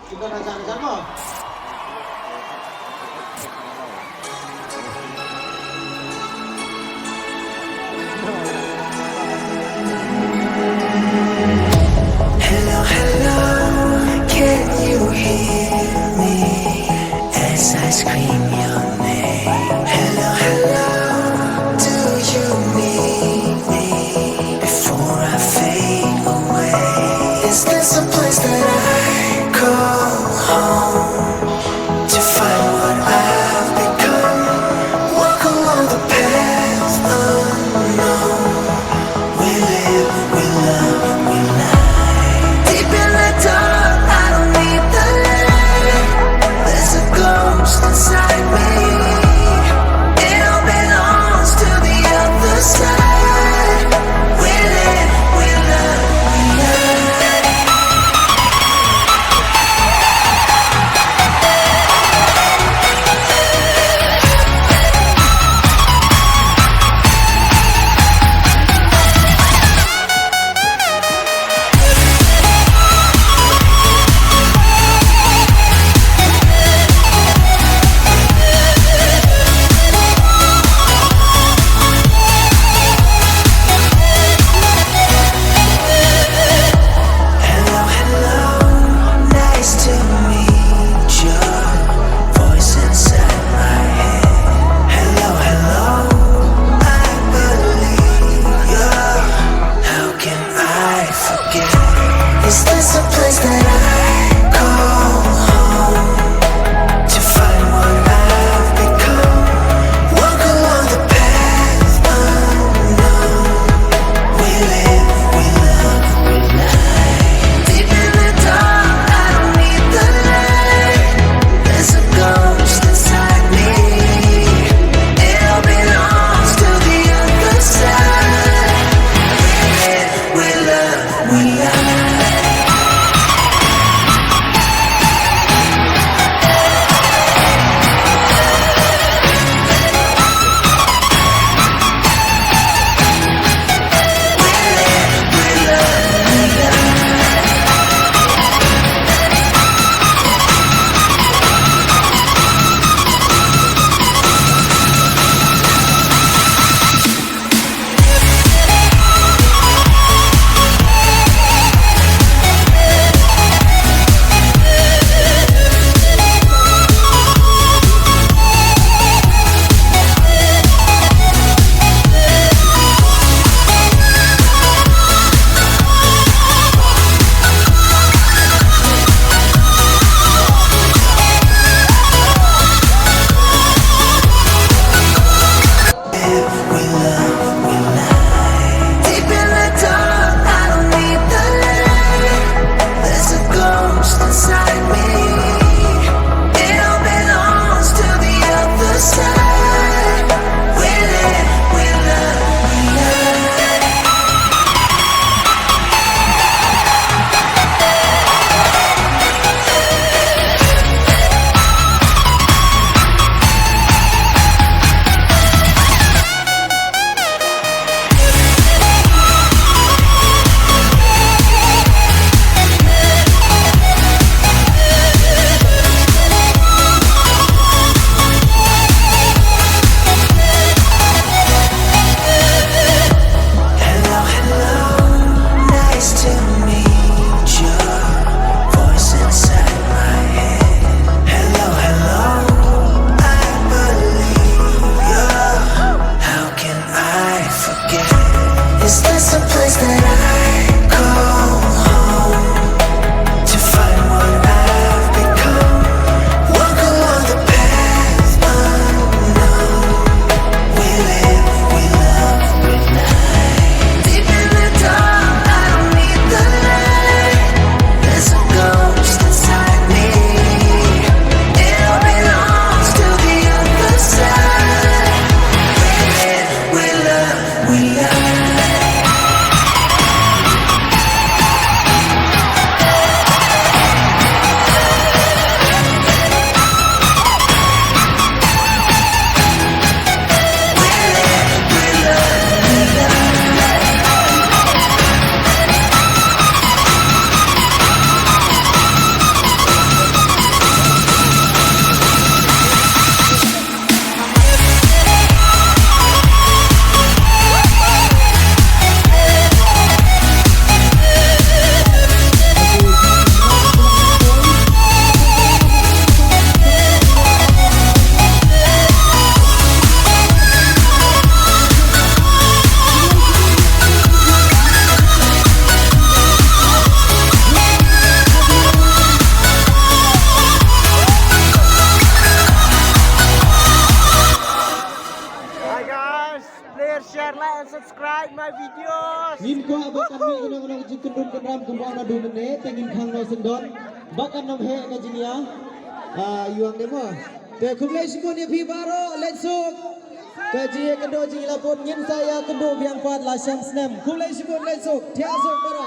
Ikaw nasaan mo? Hello, hello, can you hear me as I scream your name? Hello, hello, do you need me before I fade away? Is this a place that I call home? my videos. Ngin ko abakan mi unang jikin dun kenram kumbang na dun ne tengin khang no sendon bakan nom he ka jinia yuang demo te kumlai sikon ya pi baro let's go ka ji kendo ji la pon ngin saya kendo biang pat la sham snem kumlai sikon let's go thia so para